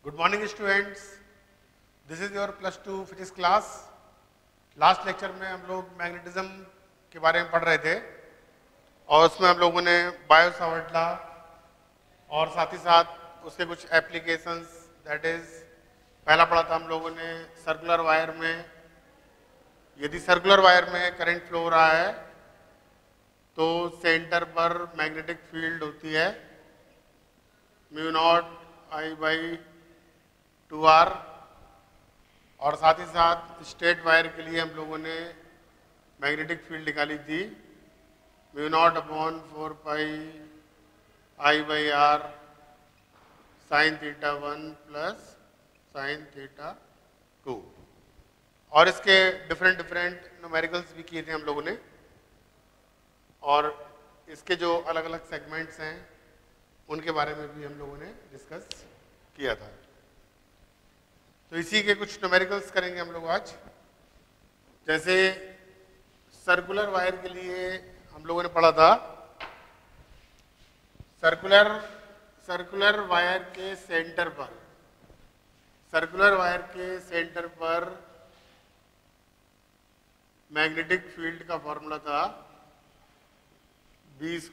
Good morning students, this is your +2 physics class. Last lecture में हम लोग magnetism के बारे में पढ़ रहे थे और उसमें हम लोगों ने बायो सावर्ट लॉ और साथ ही साथ उसके कुछ एप्लीकेशंस, दैट इज पहला पढ़ा था हम लोगों ने सर्कुलर वायर में। यदि सर्कुलर वायर में करंट फ्लो हो रहा है तो सेंटर पर मैग्नेटिक फील्ड होती है μ0I/2R, और साथ ही साथ स्ट्रेट वायर के लिए हम लोगों ने मैग्नेटिक फील्ड निकाली थी μ0/4πI/R sin θ1 प्लस sin θ2, और इसके डिफरेंट न्यूमेरिकल्स भी किए थे हम लोगों ने, और इसके जो अलग अलग सेगमेंट्स हैं उनके बारे में भी हम लोगों ने डिस्कस किया था। तो इसी के कुछ न्यूमेरिकल्स करेंगे हम लोग आज। जैसे सर्कुलर वायर के लिए हम लोगों ने पढ़ा था सर्कुलर वायर के सेंटर पर मैग्नेटिक फील्ड का फॉर्मूला था B =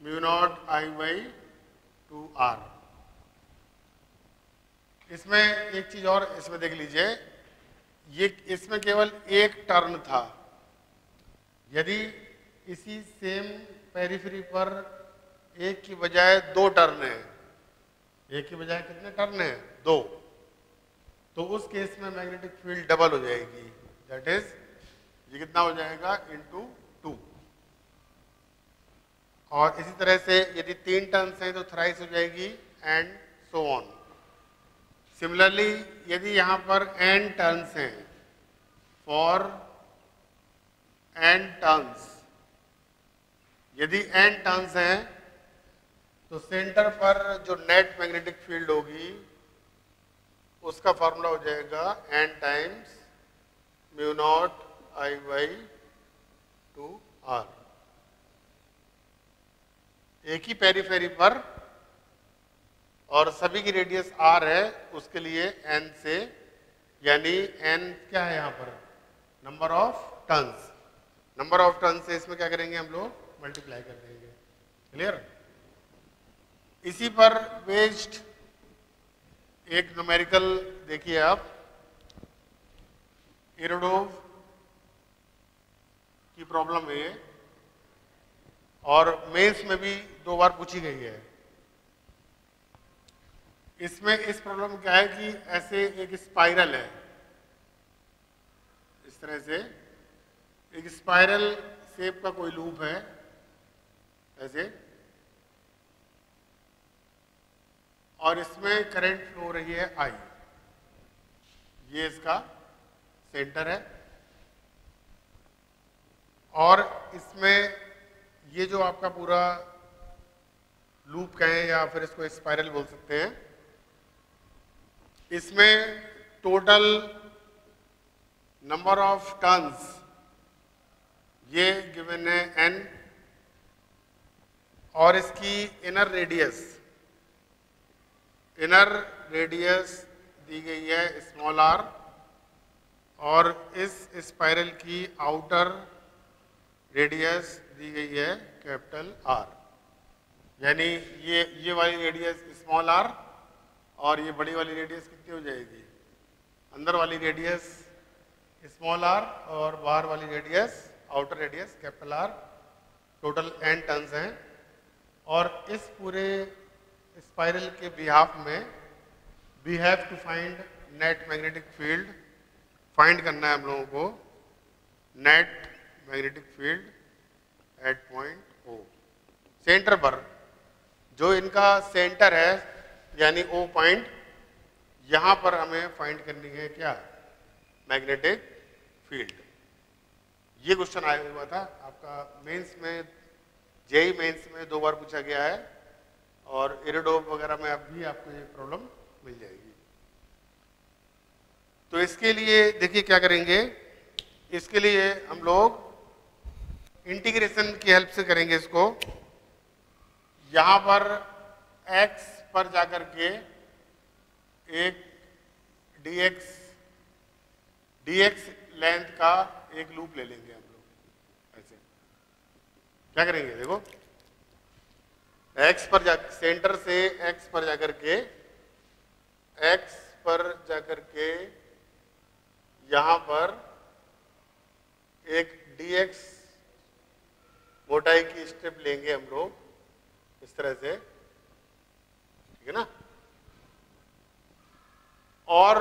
μ0I/2R। इसमें एक चीज और इसमें देख लीजिए, ये इसमें केवल एक टर्न था। यदि इसी सेम पेरिफेरी पर एक की बजाय दो टर्न है, एक की बजाय कितने टर्न है? दो, तो उस केस में मैग्नेटिक फील्ड डबल हो जाएगी, दैट इज ये कितना हो जाएगा × 2। और इसी तरह से यदि 3 टर्न्स हैं तो थ्राइस हो जाएगी एंड सो ऑन। सिमिलरली यदि यहां पर n टर्न्स हैं, फॉर n टर्न्स, यदि n टर्न्स हैं तो सेंटर पर जो नेट मैग्नेटिक फील्ड होगी उसका फॉर्मूला हो जाएगा n टाइम्स μ0I/2R। एक ही पेरिफेरी पर और सभी की रेडियस r है, उसके लिए n से, यानी n क्या है यहाँ पर? Number of turns. Number of turns से इसमें क्या करेंगे हम लोग? मल्टीप्लाई कर देंगे। क्लियर? इसी पर बेस्ड एक न्यूमेरिकल देखिए आप, इरोडोव की प्रॉब्लम है ये, और मेंस में भी 2 बार पूछी गई है। इसमें इस प्रॉब्लम क्या है कि ऐसे एक स्पाइरल है, इस तरह से एक स्पाइरल शेप का कोई लूप है ऐसे, और इसमें करंट फ्लो हो रही है I। ये इसका सेंटर है, और इसमें ये जो आपका पूरा लूप कहें या फिर इसको स्पाइरल बोल सकते हैं, इसमें टोटल नंबर ऑफ टर्न्स ये गिवन है n, और इसकी इनर रेडियस दी गई है r, और इस स्पाइरल की आउटर रेडियस दी गई है R। यानी ये वाली रेडियस r और ये बड़ी वाली रेडियस कितनी हो जाएगी? अंदर वाली रेडियस r और बाहर वाली radius, outer radius R। Total n turns हैं, और इस पूरे स्पाइरल के बिहाफ में we have to find net magnetic field. Find करना है हम लोगों को net magnetic field at point O। Centre पर जो इनका सेंटर है यानी O पॉइंट, यहां पर हमें फाइंड करनी है क्या? Magnetic field. ये क्वेश्चन आया हुआ था आपका मेंस में, जेईई मेंस में 2 बार पूछा गया है, और इरोडोव वगैरह में अब भी आपको ये प्रॉब्लम मिल जाएगी। तो इसके लिए देखिए क्या करेंगे, इसके लिए हम लोग इंटीग्रेशन की हेल्प से करेंगे इसको। यहां पर x पर जाकर के एक dx लेंथ का एक लूप ले लेंगे हम लोग। ऐसे क्या करेंगे, देखो सेंटर से x पर जाकर के यहां पर एक dx मोटाई की स्ट्रिप लेंगे हम लोग इस तरह से, ठीक है ना। और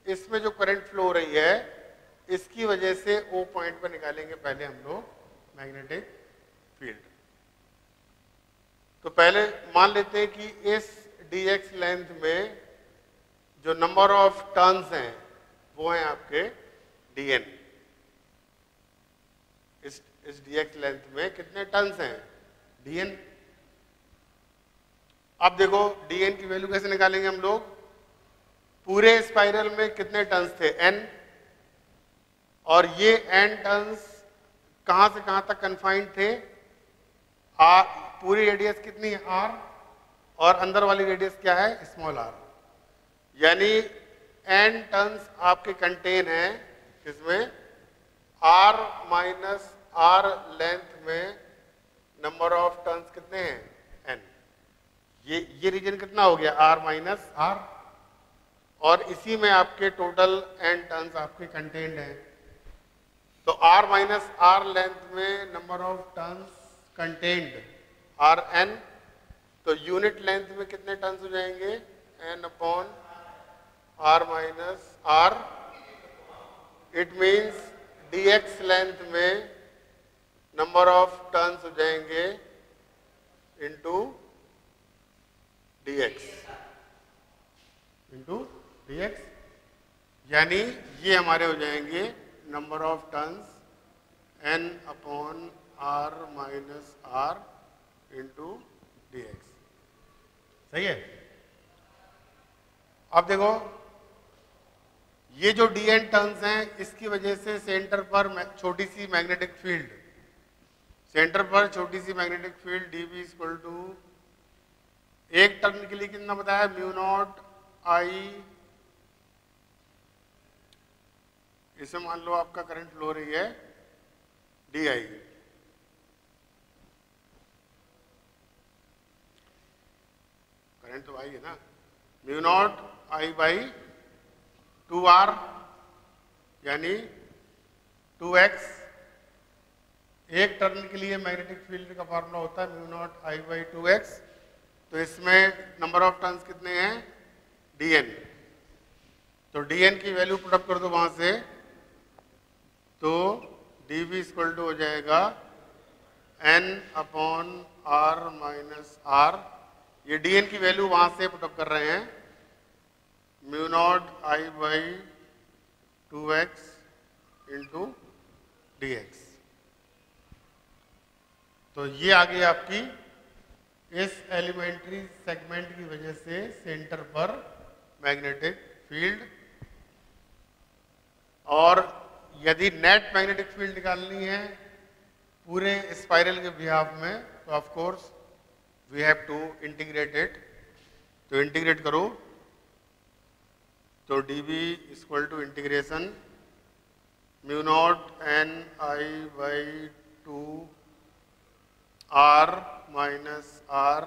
इसमें जो करंट फ्लो हो रही है इसकी वजह से O पॉइंट पर निकालेंगे पहले हम लोग मैग्नेटिक फील्ड। तो पहले मान लेते हैं कि इस dx लेंथ में जो नंबर ऑफ टर्न्स हैं वो हैं आपके dn। इस dx लेंथ में कितने टर्न्स हैं, dn। अब देखो dn की वैल्यू कैसे निकालेंगे हम लोग, पूरे स्पाइरल में कितने टर्न्स थे, n, और ये n टर्न्स कहां से कहां तक कन्फाइंड थे, r, पूरी रेडियस कितनी है r, और अंदर वाली रेडियस क्या है, स्मॉल r। यानी n टर्न्स आपके कंटेन है इसमें r माइनस r लेंथ में नंबर ऑफ टर्न्स कितने हैं, n। ये रीजन कितना हो गया, r माइनस r, और इसी में आपके टोटल n टर्न्स आपके कंटेन्ड हैं। तो r माइनस r लेंथ में number of turns contained rn, तो यूनिट लेंथ में कितने टर्न्स हो जाएंगे, n upon r minus r। It means dx length में नंबर ऑफ टर्न्स हो जाएंगे इंटू dx, यानी ये हमारे हो जाएंगे number of turns n upon r minus r into dx। सही है। अब देखो ये जो dn टर्न्स हैं इसकी वजह से सेंटर पर छोटी सी magnetic field, dB equal to एक टर्न के लिए कितना बताया, म्यू नॉट I, इसे मान लो आपका करंट फ्लो रही है DI, करंट तो आई है ना, mu naught I by 2R यानी 2x। एक टर्न के लिए मैग्नेटिक फील्ड का फॉर्मूला होता है mu not I by 2x। तो इसमें नंबर ऑफ टर्न्स कितने हैं, dn। तो dn की वैल्यू पुट अप कर दो वहां से, तो dv इक्वल टू हो जाएगा n upon r minus r। ये dn की वैल्यू वहां से पुट अप कर रहे हैं, mu naught I by 2x into dx। तो ये आ गई आपकी इस एलिमेंट्री सेगमेंट की वजह से सेंटर पर मैग्नेटिक फील्ड। और यदि नेट मैग्नेटिक फील्ड निकालनी है पूरे स्पाइरल के बिहाफ में, तो of course we have to integrate it. तो इंटीग्रेट करो, तो dB equal to integration mu naught n I by 2 r minus r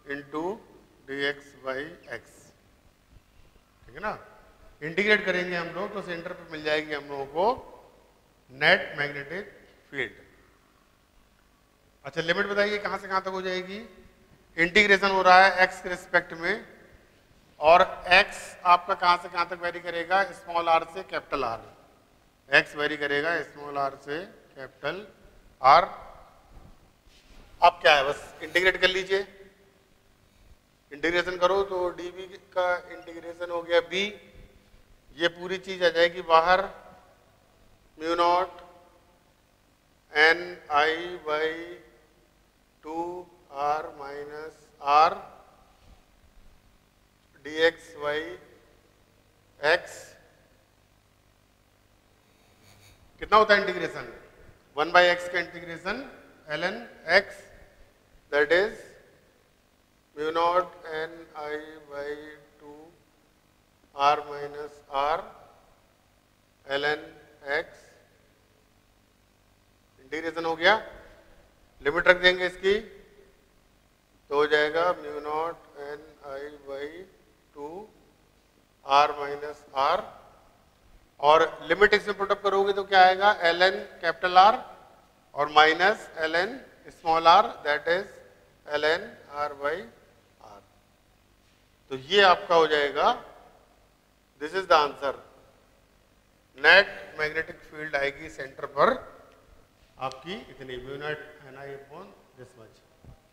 into dx by x, ठीक है ना। इंटीग्रेट करेंगे हम लोग तो सेंटर पे मिल जाएगी हम लोगों को नेट मैग्नेटिक फील्ड। अच्छा लिमिट बताइए कहां से कहां तक हो जाएगी, इंटीग्रेशन हो रहा है x के रिस्पेक्ट में, और x आपका कहां से कहां तक वेरी करेगा, स्मॉल r से कैपिटल R। x वेरी करेगा स्मॉल r से कैपिटल R। अब क्या है, बस इंटीग्रेट कर लीजिए, इंटीग्रेशन करो तो dB का इंटीग्रेशन हो गया b, ये पूरी चीज आ जाएगी बाहर, mu naught n I by 2r minus r dx by x। कितना होता है इंटीग्रेशन, 1 बाई x का integration ln x, that is mu naught N I by 2 R minus R L N X, integration हो गया, limit रख देंगे इसकी तो हो जाएगा mu naught N I by 2 R minus R, और लिमिट इसमें पुटअप करोगे तो क्या आएगा, एल एन कैपिटल आर और minus L N small R, that is L N R by R. तो ये आपका हो जाएगा, this is the answer. Net magnetic field आएगी सेंटर पर आपकी इतनी mu naught N I upon this much,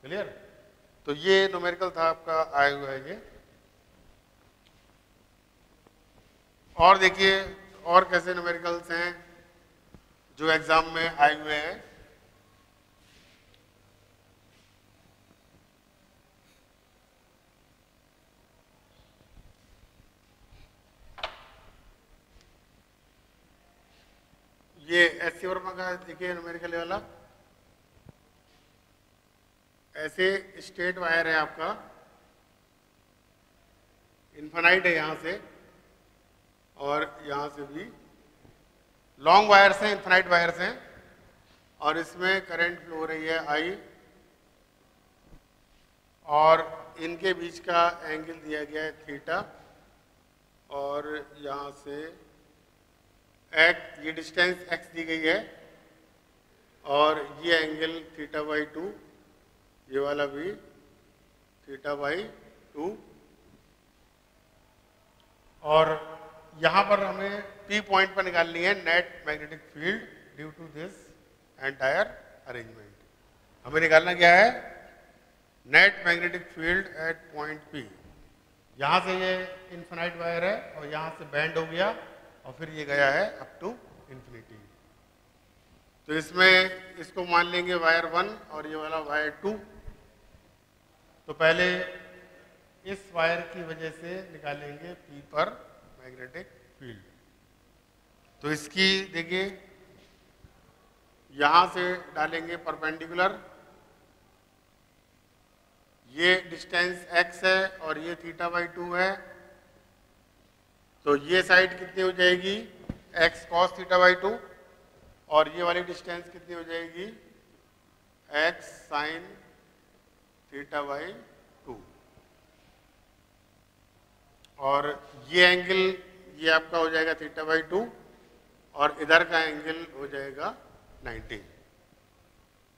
clear. तो ये न्यूमेरिकल था आपका आया हुआ है ये। और देखिए और कैसे न्यूमेरिकल्स हैं जो एग्जाम में आए हुए हैं। ये एस सी वर्मा का देखिए न्यूमेरिकल वाला, ऐसे स्ट्रेट वायर है आपका, इन्फिनाइट है यहां से और यहां से भी लॉन्ग वायर्स हैं, इन्फिनाइट वायर्स हैं, और इसमें करंट फ्लो हो रही है आई, और इनके बीच का एंगल दिया गया है थीटा, और यहां से एक्स, ये डिस्टेंस एक्स दी गई है, और ये एंगल थीटा बाई 2, ये वाला भी थीटा बाई 2, और यहां पर हमें पी पॉइंट पर निकालनी है net magnetic field due to this entire arrangement. हमें निकालना क्या है, net magnetic field at point P. यहां से ये इन्फिनाइट वायर है और यहां से बैंड हो गया और फिर ये गया है अप टू इंफिनिटी। तो इसमें इसको मान लेंगे वायर 1 और ये वाला वायर 2। तो पहले इस वायर की वजह से निकालेंगे पी पर मैग्नेटिक फील्ड। तो इसकी देखिए यहां से डालेंगे परपेंडिकुलर, ये डिस्टेंस x है और ये थीटा बाई 2 है, तो ये साइड कितनी हो जाएगी, x cos थीटा बाई 2, और ये वाली डिस्टेंस कितनी हो जाएगी, x sin थीटा बाई 2, और ये एंगल ये आपका हो जाएगा थीटा बाई 2 और इधर का एंगल हो जाएगा 90।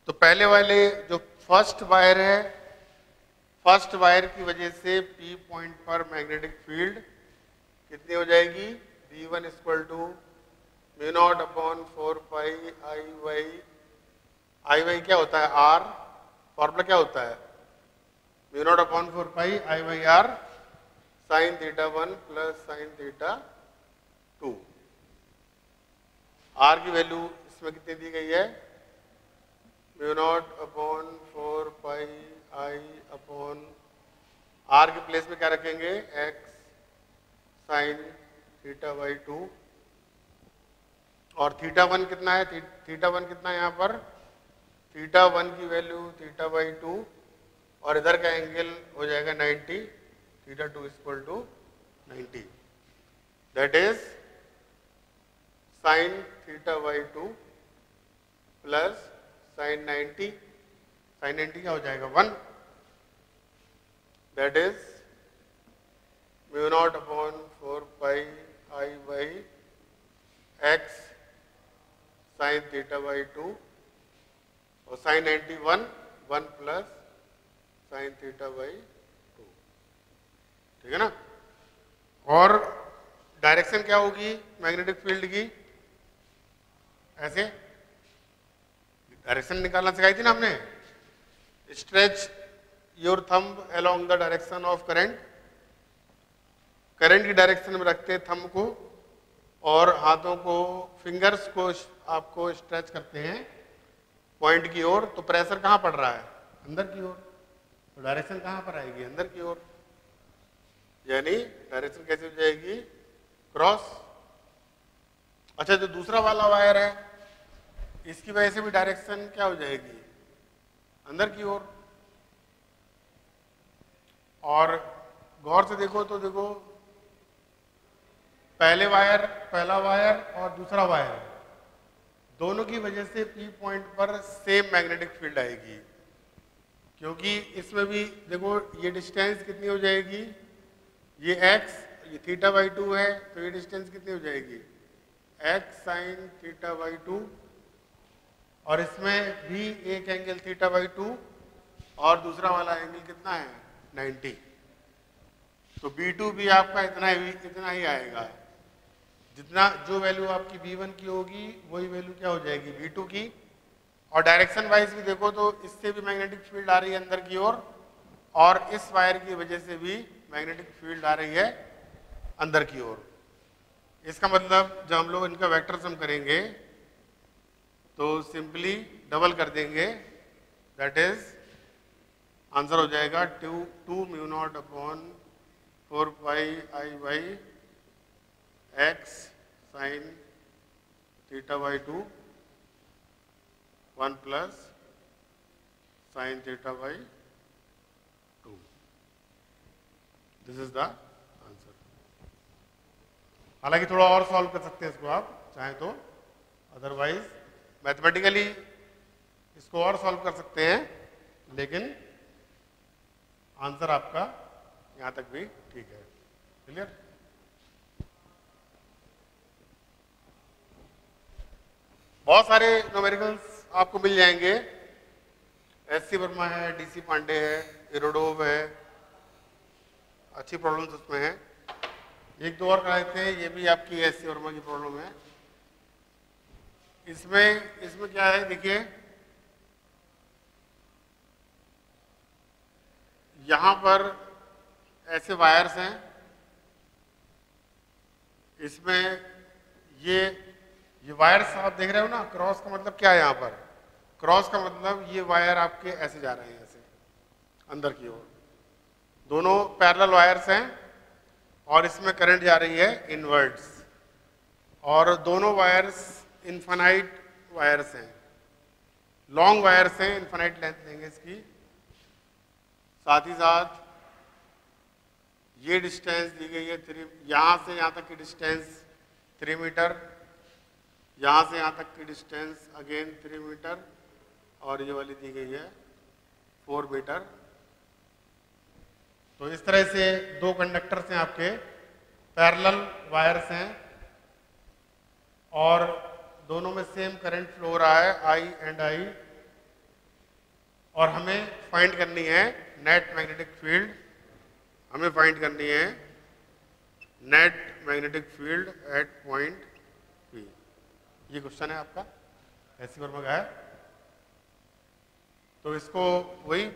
तो पहले वाले जो फर्स्ट वायर है, फर्स्ट वायर की वजह से पी पॉइंट पर मैग्नेटिक फील्ड कितनी हो जाएगी, V1 equal to mu naught upon 4 pi I Y क्या होता है, आर, फॉर्मूला क्या होता है, mu naught upon 4 pi I Y R sine theta 1 plus sine theta 2। R की वैल्यू इसमें कितनी दी गई है, mu naught upon 4 pi I upon R के प्लेस में क्या रखेंगे, एक्स साइन थीटा बाई 2, और थीटा 1 कितना है, थीटा 1 कितना है यहाँ पर, थीटा 1 की वैल्यू थीटा बाई 2 और इधर का एंगल हो जाएगा 90, theta 2 equal to 90, that is sine theta by 2 plus sine 90, sine 90 क्या हो जाएगा 1, that is mu naught upon 4 pi I by X sine theta by 2 और sine 90 1 plus sine theta by 2, ठीक है ना। और डायरेक्शन क्या होगी मैग्नेटिक फील्ड की, ऐसे डायरेक्शन निकालना सिखाई थी ना हमने, stretch your thumb along the direction of current, current की डायरेक्शन में रखते थंब को और हाथों को, फिंगर्स को आपको स्ट्रेच करते हैं पॉइंट की ओर, तो प्रेशर कहाँ पड़ रहा है, अंदर की ओर, तो डायरेक्शन कहाँ पर आएगी, अंदर की ओर, यानी डायरेक्शन कैसे हो जाएगी, क्रॉस। अच्छा जो दूसरा वाला वायर है इसकी वजह से भी डायरेक्शन क्या हो जाएगी, अंदर की ओर, और गौर से देखो तो देखो पहला वायर और दूसरा वायर दोनों की वजह से P पॉइंट पर सेम मैग्नेटिक फील्ड आएगी, क्योंकि इसमें भी देखो ये डिस्टेंस कितनी हो जाएगी, ये x ये θ/2 है, तो ये डिस्टेंस कितनी हो जाएगी x sin θ/2, और इसमें भी एक एंगल θ/2 और दूसरा वाला एंगल कितना है 90, तो B2 भी आपका इतना ही आएगा। जितना जो वैल्यू आपकी B1 की होगी वही वैल्यू क्या हो जाएगी B2 की। और डायरेक्शन वाइज भी देखो तो इससे भी मैग्नेटिक फील्ड आ रही है अंदर की ओर, और इस वायर की वजह से भी मैग्नेटिक फील्ड आ रही है अंदर की ओर। इसका मतलब जब हम लोग इनका वेक्टर सम करेंगे तो सिंपली डबल कर देंगे, दैट इज आंसर हो जाएगा 2 mu naught upon 4 pi I by x sin θ/2 1 plus sin θ/2। This is the answer. हालांकि थोड़ा और सॉल्व कर सकते हैं इसको आप चाहें तो, अदरवाइज मैथमेटिकली इसको और सॉल्व कर सकते हैं, लेकिन आंसर आपका यहां तक भी ठीक है। क्लियर? बहुत सारे न्यूमेरिकल्स आपको मिल जाएंगे, एस.सी. वर्मा है, डी.सी. पांडे है, इरोडोव है, अच्छी प्रॉब्लम्स उसमें हैं। एक दो और कराए थे, ये भी आपकी एस.सी. वर्मा की प्रॉब्लम है। इसमें क्या है देखिए, यहां पर ऐसे वायर्स हैं, इसमें ये वायर्स आप देख रहे हो ना, क्रॉस का मतलब क्या है, यहाँ पर क्रॉस का मतलब ये वायर आपके ऐसे जा रहे हैं, ऐसे अंदर की ओर, दोनों पैरेलल वायर्स हैं और इसमें करंट जा रही है इनवर्ड्स, और दोनों वायर्स इनफाइनाइट वायर्स हैं, लॉन्ग वायर्स हैं, इनफाइनाइट लेंथ देंगे इसकी। साथ ही साथ ये डिस्टेंस दी गई है यहाँ से यहाँ तक की डिस्टेंस 3 मीटर, यहाँ से यहाँ तक की डिस्टेंस अगेन 3 मीटर, और ये वाली दी गई है 4 मीटर। तो इस तरह से दो कंडक्टर्स हैं आपके, पैरेलल वायर्स हैं, और दोनों में सेम करंट फ्लो हो रहा है I एंड I, और हमें फाइंड करनी है नेट मैग्नेटिक फील्ड, हमें फाइंड करनी है net magnetic field at point P। ये क्वेश्चन है आपका एस.सी. वर्मा का है। तो इसको वही,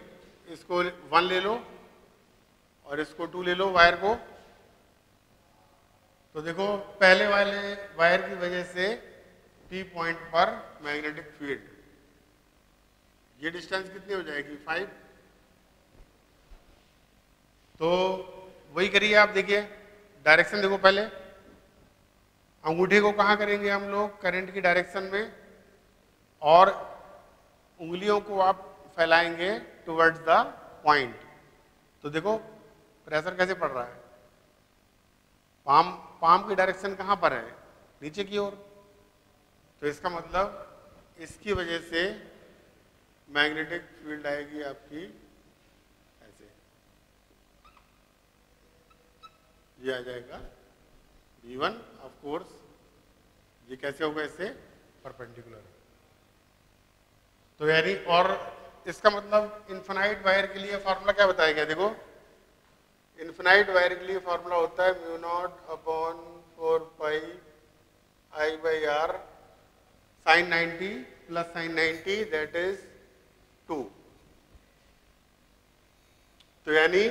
इसको 1 ले लो और इसको 2 ले लो वायर को। तो देखो पहले वाले वायर की वजह से P पॉइंट पर मैग्नेटिक फील्ड, ये डिस्टेंस कितनी हो जाएगी 5। तो वही करिए आप, देखिए डायरेक्शन देखो, पहले अंगूठे को कहाँ करेंगे हम लोग, करंट की डायरेक्शन में, और उंगलियों को आप फैलाएंगे टुवर्ड्स द पॉइंट। तो देखो प्रेशर कैसे पड़ रहा है, पाम की डायरेक्शन कहाँ पर है, नीचे की ओर। तो इसका मतलब इसकी वजह से मैग्नेटिक फील्ड आएगी आपकी ऐसे, ये आ जाएगा V1। ऑफ कोर्स ये कैसे होगा, इससे परपेंडिकुलर। तो यानी, और इसका मतलब इनफाइनाइट वायर के लिए फॉर्मूला क्या बताया गया, देखो इनफाइनाइट वायर के लिए फॉर्मूला होता है mu naught upon 4 pi I by R sin 90 plus sin 90, that is 2। तो यानी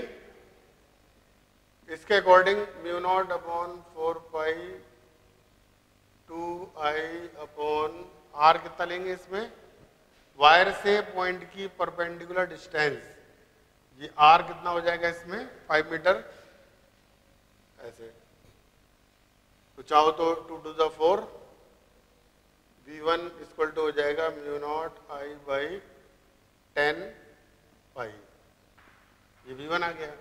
इसके अकॉर्डिंग म्यू नॉट अपॉन 4 पाई 2I अपॉन R कितना लेंगे, इसमें वायर से पॉइंट की परपेंडिकुलर डिस्टेंस, ये R कितना हो जाएगा इसमें 5 मीटर ऐसे। तो चाहो तो 2 to the 4 V1 equal to हो जाएगा म्यू नॉट I बाई 10 पाई, ये V1 आ गया।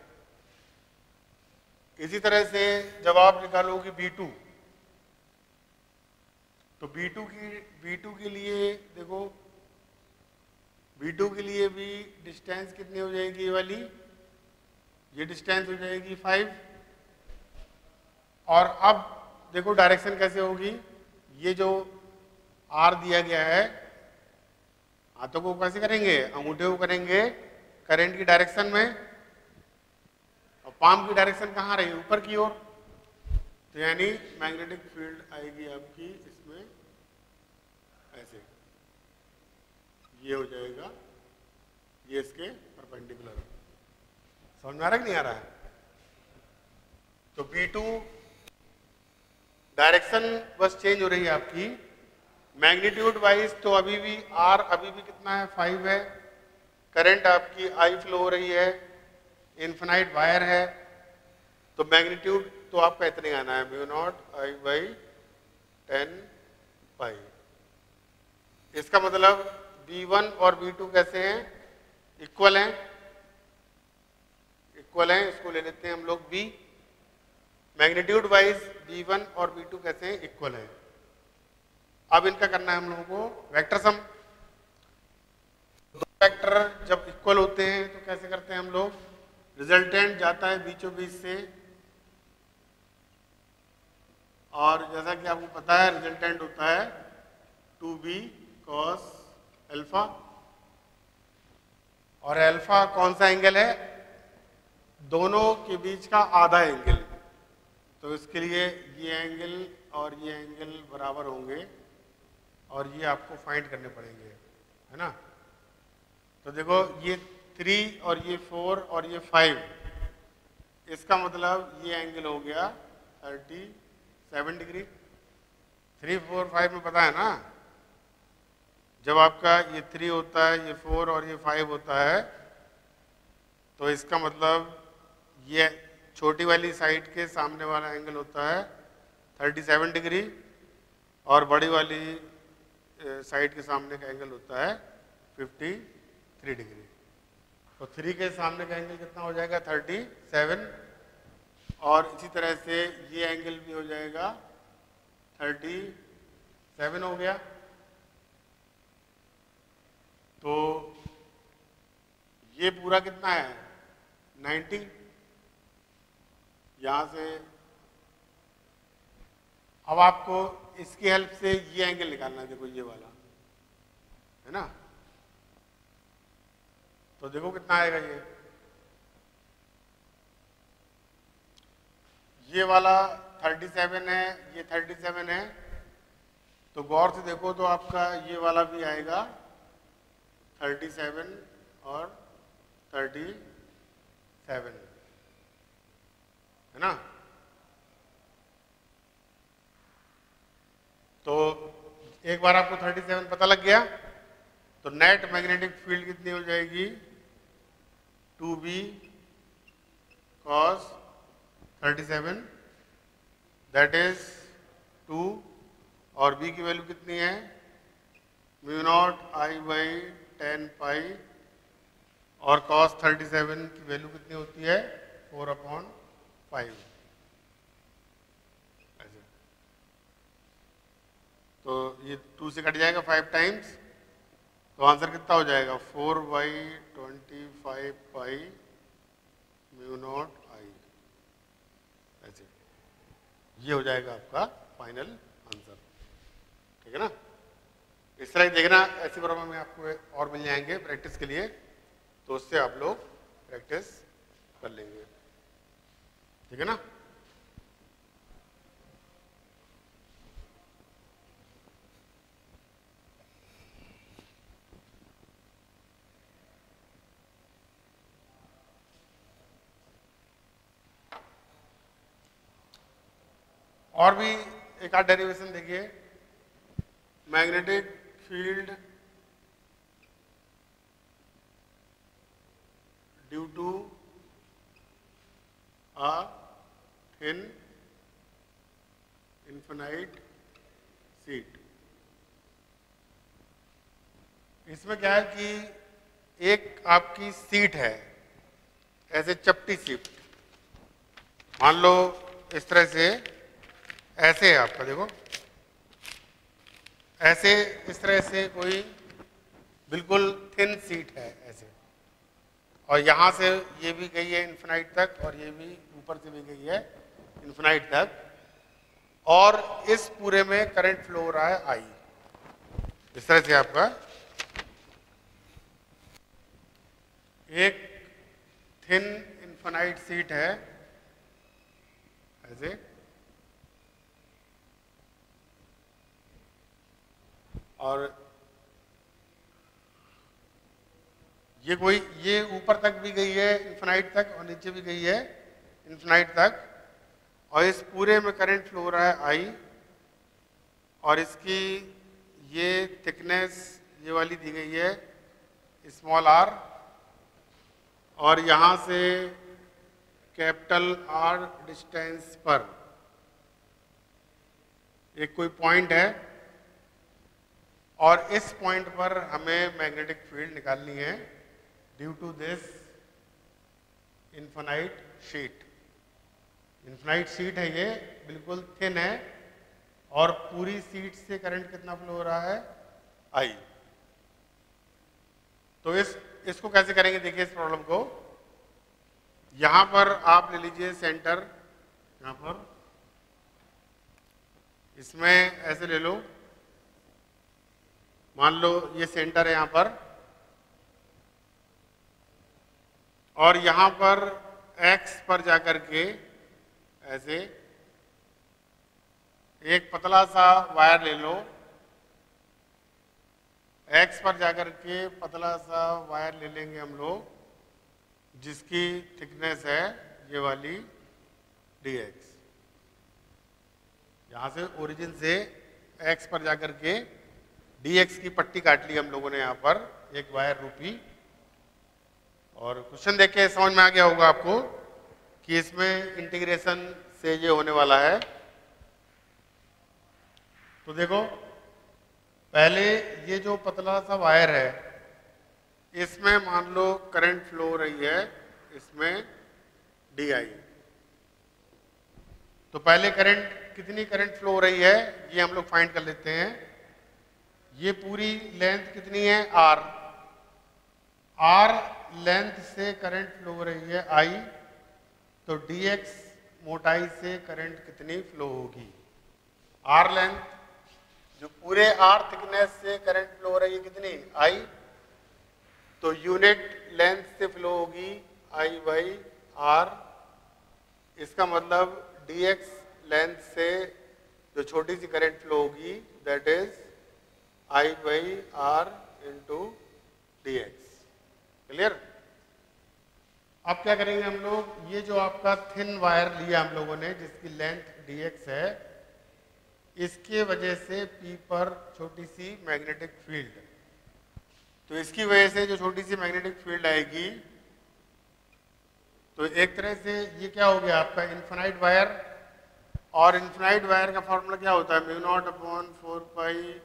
इसी तरह से जब आप निकालोगे B2, तो B2 के लिए देखो, B2 के लिए भी डिस्टेंस कितनी हो जाएगी, ये वाली, ये डिस्टेंस हो जाएगी 5। और अब देखो डायरेक्शन कैसे होगी, ये जो R दिया गया है, हाथों को कैसे करेंगे, अंगूठे को करेंगे करंट की डायरेक्शन में, और पाम की डायरेक्शन कहाँ रही, ऊपर की ओर। तो यानी मैग्नेटिक फील्ड आएगी आपकी इसमें ऐसे, ये हो जाएगा, ये इसके परपेंडिकुलर। समझ में आ रहा है कि नहीं आ रहा है? तो B2 डायरेक्शन बस चेंज हो रही है आपकी, मैग्नीट्यूड वाइज तो अभी भी R अभी भी कितना है, 5 है। करंट आपकी I फ्लो हो रही है, इन्फिनाइट वायर है, तो मैग्नीट्यूड तो आपका इतने आना है, μ0I/10π। इसका मतलब B1 और B2 कैसे हैं, इक्वल हैं, इसको ले लेते हैं हम लोग B। मैग्नीट्यूड वाइज B1 और B2 कैसे हैं, इक्वल हैं। अब इनका करना है हम लोगों को वेक्टर सम। दो वेक्टर जब इक्वल होते हैं तो कैसे करते हैं हम लोग, रिजल्टेंट जाता है बीचों बीच से, और जैसा कि आपको पता है रिजल्टेंट होता है 2b cos अल्फा, और अल्फा कौन सा एंगल है, दोनों के बीच का आधा एंगल। तो इसके लिए ये एंगल और ये एंगल बराबर होंगे, और ये आपको फाइंड करने पड़ेंगे, है ना। तो देखो ये 3 और ये 4 और ये 5, इसका मतलब ये एंगल हो गया 37 डिग्री। 3, 4, 5 में पता है ना, जब आपका ये 3 होता है, ये 4 और ये 5 होता है, तो इसका मतलब ये छोटी वाली साइड के सामने वाला एंगल होता है 37 डिग्री, और बड़ी वाली साइड के सामने का एंगल होता है 53 डिग्री। तो 3 के सामने का एंगल कितना हो जाएगा, 37, और इसी तरह से ये एंगल भी हो जाएगा 37 हो गया। तो ये पूरा कितना है, 90। यहां से अब आपको इसकी हेल्प से ये एंगल निकालना है, देखो ये वाला, है ना। तो देखो कितना आएगा, ये वाला 37 है, ये 37 है, तो गौर से देखो तो आपका ये वाला भी आएगा 37 और 37, है ना। तो एक बार आपको 37 पता लग गया, तो नेट मैग्नेटिक फील्ड कितनी हो जाएगी, 2b cos 37, दैट इज 2, और b की वैल्यू कितनी है, μ0I/10π, और cos 37 की वैल्यू कितनी होती है, 4/5। तो ये 2 से कट जाएगा 5 टाइम्स, तो आंसर कितना हो जाएगा, 4/25π μ0I। ऐसे ये हो जाएगा आपका फाइनल आंसर, ठीक है ना। इस तरह देखना, ऐसे प्रॉब्लम में आपको और मिल जाएंगे प्रैक्टिस के लिए, तो उससे आप लोग प्रैक्टिस कर लेंगे, ठीक है ना। और भी एक आध डेरिवेशन देखिए, magnetic field due to a thin infinite sheet. इसमें क्या है कि एक आपकी सीट है, ऐसे चपटी सीट, मान लो इस तरह से, ऐसे है आपका, देखो ऐसे, इस तरह से कोई बिल्कुल थिन सीट है ऐसे, और यहां से ये भी गई है इन्फिनाइट तक, और ये भी ऊपर से भी गई है इन्फिनाइट तक, और इस पूरे में करंट फ्लो हो रहा है आई। इस तरह से आपका एक थिन इन्फिनाइट सीट है ऐसे, और ये ऊपर तक भी गई है इन्फिनाइट तक, और नीचे भी गई है इन्फिनाइट तक, और इस पूरे में करंट फ्लो हो रहा है आई, और इसकी ये थिकनेस ये वाली दी गई है स्मॉल आर, और यहां से कैपिटल आर डिस्टेंस पर एक कोई पॉइंट है, और इस पॉइंट पर हमें मैग्नेटिक फील्ड निकालनी है due to this infinite sheet. Infinite sheet है ये, बिल्कुल थिन है, और पूरी सीट से करंट कितना फ्लो हो रहा है आई। तो इसको कैसे करेंगे, देखिए इस प्रॉब्लम को। यहां पर आप ले लीजिए सेंटर, यहां पर इसमें ऐसे ले लो, मान लो ये सेंटर है यहां पर, और यहां पर एक्स पर जाकर के ऐसे एक पतला सा वायर ले लो, एक्स पर जाकर के पतला सा वायर ले लेंगे हम लोग, जिसकी थिकनेस है ये वाली dx। यहां से ओरिजिन से एक्स पर जाकर के dx की पट्टी काट ली हम लोगों ने यहां पर एक वायर रूपी। और क्वेश्चन देख के समझ में आ गया होगा आपको कि इसमें इंटीग्रेशन से ये होने वाला है। तो देखो पहले ये जो पतला सा वायर है, इसमें मान लो करंट फ्लो हो रही है इसमें DI। तो पहले कितनी करंट फ्लो हो रही है ये हम लोग फाइंड कर लेते हैं। ये पूरी लेंथ कितनी है R लेंथ से करंट फ्लो हो रही है I, तो dx मोटाई से करंट कितनी फ्लो होगी। R लेंथ, जो पूरे R थिकनेस से करंट फ्लो हो रही है कितनी I, तो यूनिट लेंथ से फ्लो होगी I बाई R। इसका मतलब dx लेंथ से जो छोटी सी करंट फ्लो होगी that is I by R into dx। Clear. अब क्या करेंगे हम लोग, ये जो आपका थिन वायर लिया हम लोगों ने जिसकी लेंथ dx है, इसके वजह से P पर छोटी सी मैग्नेटिक फील्ड, तो इसकी वजह से जो छोटी सी मैग्नेटिक फील्ड आएगी, तो एक तरह से ये क्या हो गया आपका इन्फिनाइट वायर। और इन्फिनाइट वायर का फॉर्मूला क्या होता है, mu naught upon 4 pi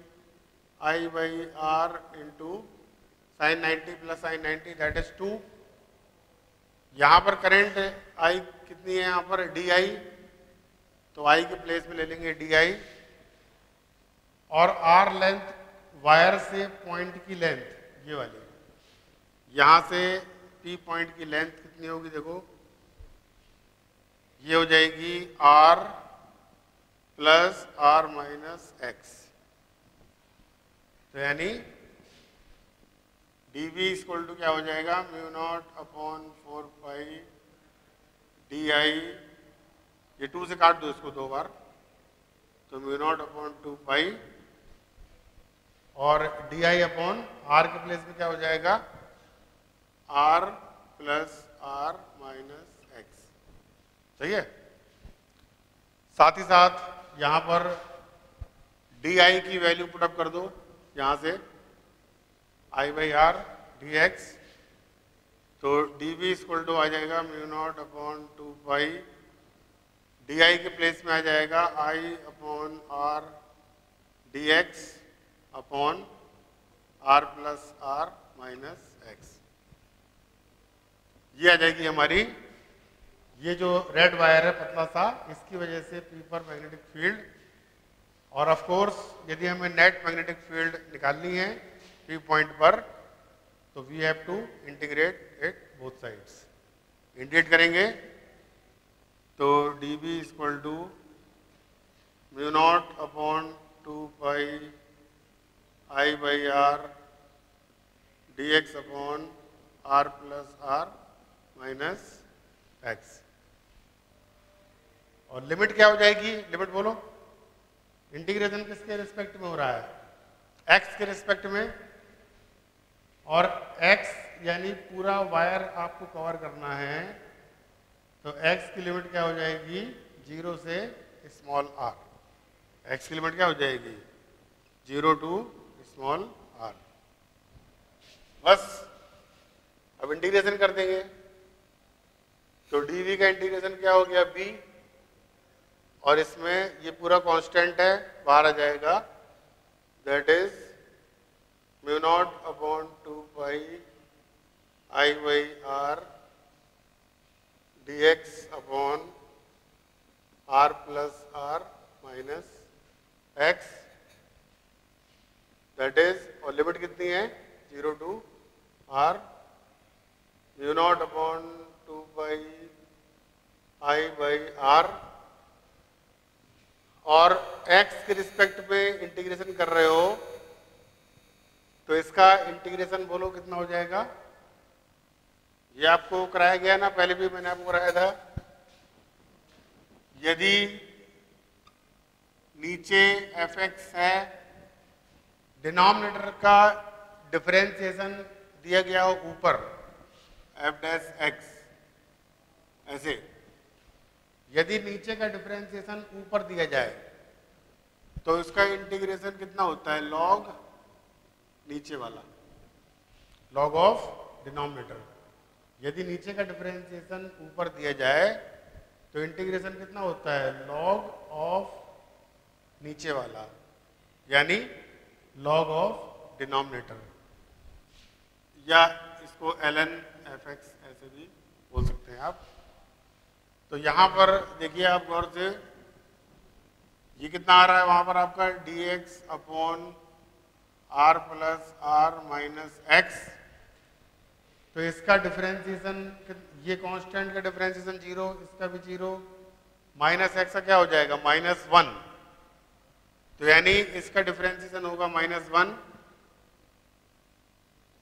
I by R into sine 90 plus sine 90 that is 2। यहां पर करंट I कितनी है, यहां पर DI, तो I के प्लेस में ले लेंगे DI, और R लेंथ वायर से पॉइंट की लेंथ ये वाली, यहां से P पॉइंट की लेंथ कितनी होगी, देखो ये हो जाएगी R plus R minus X. तो यानी dV इक्वल टू क्या हो जाएगा, म्यू नॉट अपॉन 4 पाई DI, ये 2 से काट दो इसको 2 बार, तो म्यू नॉट अपॉन 2 पाई, और DI अपॉन R के प्लेस में क्या हो जाएगा R plus R minus x. सही है। साथ ही साथ यहां पर DI की वैल्यू पुटअप कर दो, यहां से I बाई R dx, तो dV इक्वल टू आ जाएगा म्यू नॉट अपॉन 2 पाई, DI के प्लेस में आ जाएगा I upon R dx upon R plus R minus x. ये आ जाएगी हमारी ये जो रेड वायर है पतला सा, इसकी वजह से पी पर मैग्नेटिक फील्ड, और ऑफ कोर्स यदि हमें नेट मैग्नेटिक फील्ड निकालनी है पी पॉइंट पर, तो we have to integrate it both sides. Integrate करेंगे तो D B equal to mu naught upon 2 pi I by R D X upon R plus R minus X. और limit क्या हो जाएगी, लिमिट बोलो। Integration किसके रिस्पेक्ट में हो रहा है, एक्स के रिस्पेक्ट में, और एक्स यानी पूरा वायर आपको कवर करना है, तो एक्स की लिमिट क्या हो जाएगी, 0 से स्मॉल आर। एक्स की लिमिट क्या हो जाएगी, 0 टू स्मॉल आर। बस अब इंटीग्रेशन कर देंगे, तो डी का इंटीग्रेशन क्या हो गया, बी, और इसमें ये पूरा कांस्टेंट है, बाहर आ जाएगा, that is mu naught upon 2 pi I by R D X upon R plus R minus X, that is, और लिमिट कितनी है, 0 to R, mu naught upon 2 pi I by R, और x के respect में integration कर रहे हो, तो इसका इंटीग्रेशन बोलो कितना हो जाएगा। ये आपको कराया गया ना, पहले भी मैंने आपको कराया था। यदि नीचे fx है, डिनोमिनेटर का डिफरेंशिएशन दिया गया हो ऊपर f डैश x, ऐसे यदि नीचे का डिफरेंशिएशन ऊपर दिया जाए तो इसका इंटीग्रेशन कितना होता है, लॉग नीचे वाला, लॉग ऑफ डिनोमिनेटर। यदि नीचे का डिफरेंशिएशन ऊपर दिया जाए तो इंटीग्रेशन कितना होता है, लॉग ऑफ नीचे वाला, यानी लॉग ऑफ डिनोमिनेटर, या इसको ln fx ऐसे भी बोल सकते हैं आप। तो यहां पर देखिए आप गौर से, ये कितना आ रहा है वहां पर आपका dx upon R plus R minus X, तो इसका डिफरेंशिएशन, ये कांस्टेंट का डिफरेंशिएशन 0, इसका भी 0, माइनस एक्स का क्या हो जाएगा, -1, तो यानी इसका डिफरेंशिएशन होगा -1,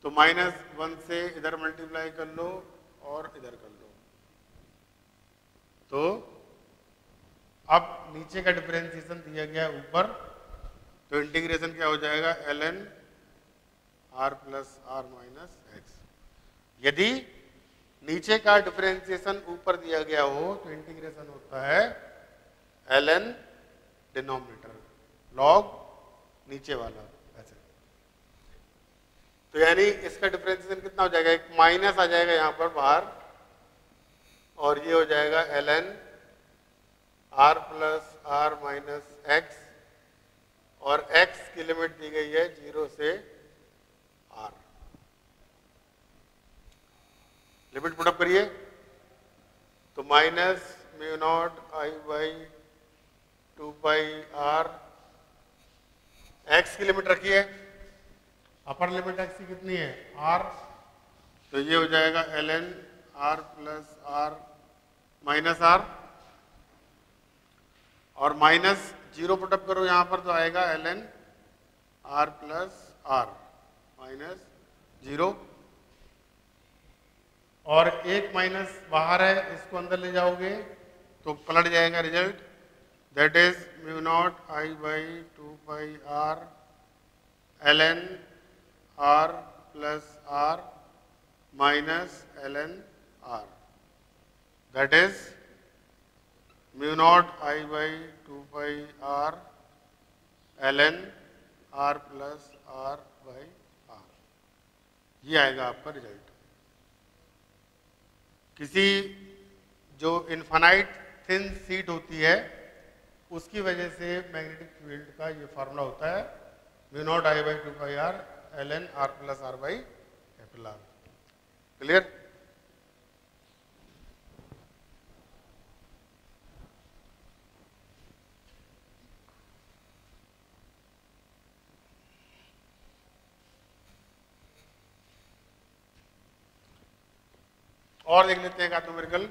तो -1 से इधर मल्टीप्लाई कर लो और इधर कर लो, तो अब नीचे का डिफरेंशिएशन दिया गया ऊपर, तो इंटीग्रेशन क्या हो जाएगा, ln r plus R minus X. यदि नीचे का डिफरेंशिएशन ऊपर दिया गया हो तो इंटीग्रेशन होता है ln डिनोमिनेटर, लॉग नीचे वाला, ऐसे। तो यानी इसका डिफरेंशिएशन कितना हो जाएगा, एक माइनस आ जाएगा यहां पर बाहर, और ये हो जाएगा ln r plus R minus X, और x की लिमिट दी गई है 0 से r। लिमिट पुटअप करिए, तो minus mu naught I by 2 pi r, x की लिमिट रखिए, अपर लिमिट x की कितनी है, r, तो ये हो जाएगा ln r plus R minus R, और माइनस 0 पुटअप करो यहां पर, तो आएगा ln r plus R minus 0, और एक माइनस बाहर है, इसको अंदर ले जाओगे तो पलट जाएगा result, that is mu naught I by 2 pi R ln r plus R minus ln r, that is mu naught I by 2 pi R ln r plus R by R. ये आएगा आपका रिजल्ट। किसी जो infinite thin sheet होती है उसकी वजह से मैग्नेटिक फील्ड का ये फार्मूला होता है, mu naught I by 2 pi R ln r plus R by capital R. Clear? और देख लेते हैं एक न्यूमेरिकल।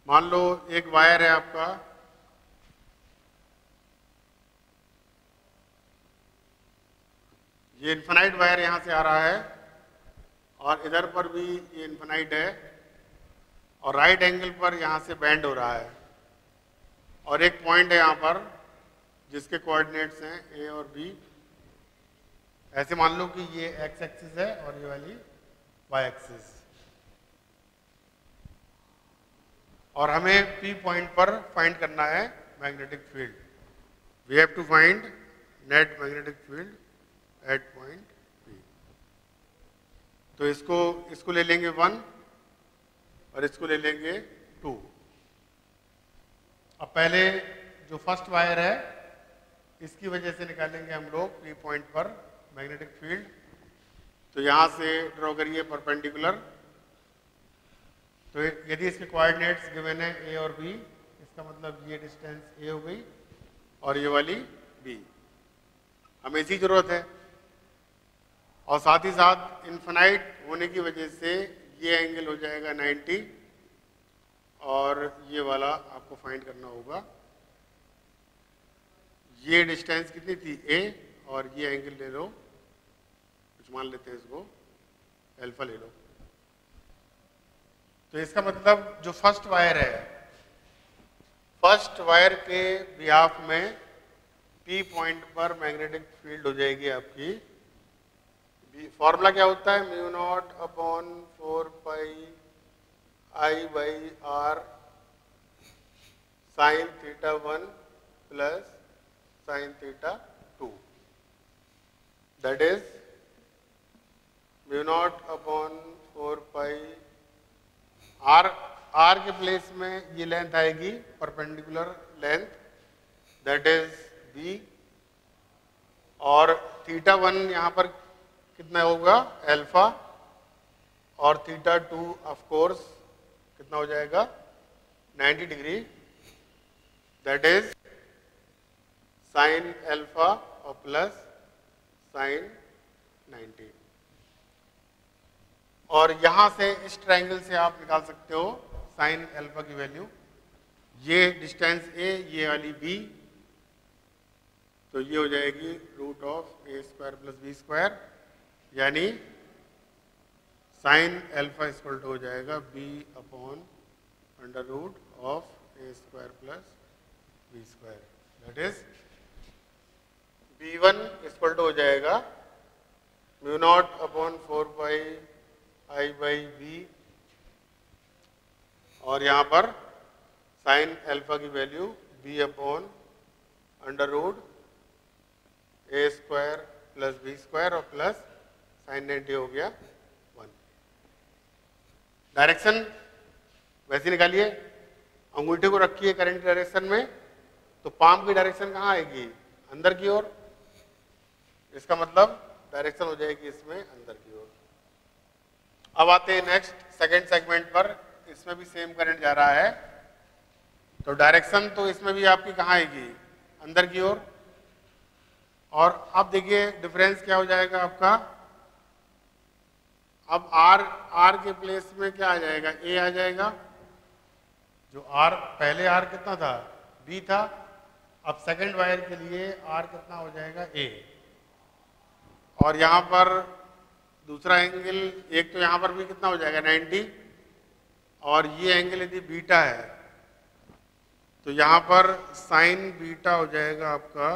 मान लो एक वायर है आपका, ये इन्फिनाइट वायर यहां से आ रहा है और इधर पर भी ये इन्फिनाइट है और राइट एंगल पर यहां से बेंड हो रहा है और एक पॉइंट है यहां पर जिसके कोऑर्डिनेट्स हैं ए और बी। ऐसे मान लो कि ये एक्स एक्सिस है और ये वाली वाई एक्सिस, और हमें पी पॉइंट पर फाइंड करना है magnetic field. We have to find net magnetic field at point P. तो इसको ले लेंगे 1 और इसको ले लेंगे 2। अब पहले जो फर्स्ट वायर है इसकी वजह से निकालेंगे हम लोग पी पॉइंट पर मैग्नेटिक फील्ड। तो यहां से ड्रॉ करिए परपेंडिकुलर। तो यदि इसके कोऑर्डिनेट्स गिवन है ए और बी, इसका मतलब ये डिस्टेंस ए हो गई और ये वाली बी, हमें इसी जरूरत है। और साथ ही साथ इन्फिनाइट होने की वजह से ये एंगल हो जाएगा 90 और ये वाला आपको फाइंड करना होगा। ये डिस्टेंस कितनी थी ए और ये एंगल ले लो, कुछ मान लेते हैं इसको अल्फा ले लो। तो इसका मतलब जो फर्स्ट वायर है, फर्स्ट वायर के बिहाफ में पी पॉइंट पर मैग्नेटिक फील्ड हो जाएगी आपकी, फॉर्मूला क्या होता है, mu naught upon 4 pi I by R sine theta 1 plus sine theta 2, that is mu naught upon 4 pi R के प्लेस में ये लेंथ आएगी perpendicular length, that is B, और थीटा 1 यहां पर कितना होगा अल्फा, और थीटा 2 ऑफ कोर्स कितना हो जाएगा 90 degree, that is sine alpha और प्लस साइन 90। और यहां से इस ट्रायंगल से आप निकाल सकते हो साइन अल्फा की वैल्यू। ये डिस्टेंस ए, ये वाली बी, तो ये हो जाएगी root of A square plus B square, यानी साइन अल्फा इक्वल टू हो जाएगा B upon under root of A square plus B square, that is B1 equal to हो जाएगा mu naught upon 4 pi I by B, और यहां पर sine alpha की value B upon under root A square plus B square और plus sine 90 हो गया 1। Direction वैसे निकालिए, अंगूठे को रखिए करंट डायरेक्शन में, तो पाम की डायरेक्शन कहाँ आएगी, अंदर की ओर, इसका मतलब डायरेक्शन हो जाएगी इसमें अंदर की ओर। अब आते हैं नेक्स्ट सेकंड सेगमेंट पर, इसमें भी सेम करंट जा रहा है, तो डायरेक्शन तो इसमें भी आपकी कहाँ आएगी, अंदर की ओर। और अब देखिए डिफरेंस क्या हो जाएगा आपका, अब आर के प्लेस में क्या आ जाएगा, ए आ जाएगा, जो आर पहले आर कितना था, बी था, अब सेकंड वायर के लिए आर कितना हो जाएगा, ए। और यहां पर दूसरा एंगल, एक तो यहां पर भी कितना हो जाएगा 90, और ये एंगल यदि बीटा है तो यहां पर साइन बीटा हो जाएगा आपका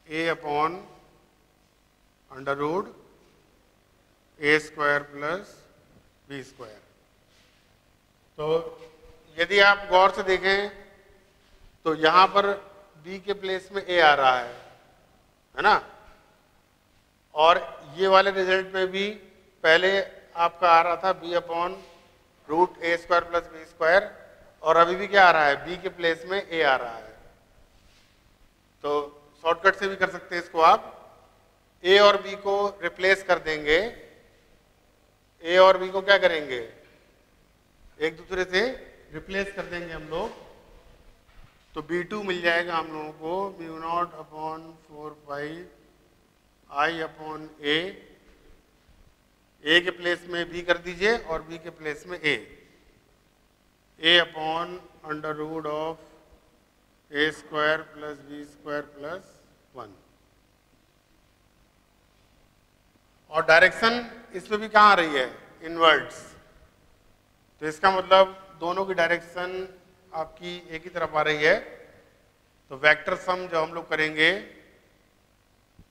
ए upon under root A square plus B square. तो यदि आप गौर से देखें तो यहां पर बी के प्लेस में ए आ रहा है ना, और ये वाले रिजल्ट में भी पहले आपका आ रहा था B upon root A square plus B square, और अभी भी क्या आ रहा है, बी के प्लेस में ए आ रहा है। तो शॉर्टकट से भी कर सकते हैं इसको आप, ए और बी को रिप्लेस कर देंगे, ए और बी को क्या करेंगे, एक दूसरे से रिप्लेस कर देंगे हम लोग, तो B2 मिल जाएगा हम लोगों को mu naught upon 4 pi I upon ए ए के प्लेस में बी कर दीजिए और बी के प्लेस में A upon under root of A square plus B square plus 1। और डायरेक्शन इसमें भी कहाँ आ रही है, इनवर्ड्स, तो इसका मतलब दोनों की डायरेक्शन आपकी एक ही तरफ आ रही है। तो वेक्टर सम जब हम लोग करेंगे,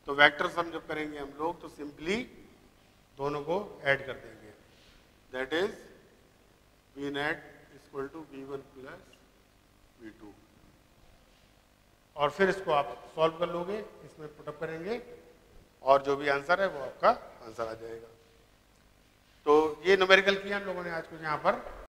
तो वेक्टर सम जब करेंगे हम लोग तो सिंपली दोनों को ऐड कर देंगे, that is V net equal to v1 plus v2। और फिर इसको आप सॉल्व कर लोगे, इसमें पुटअप करेंगे और जो भी आंसर है वो आपका आंसर आ जाएगा। तो ये न्यूमेरिकल किया हम लोगों ने आज कुछ यहाँ पर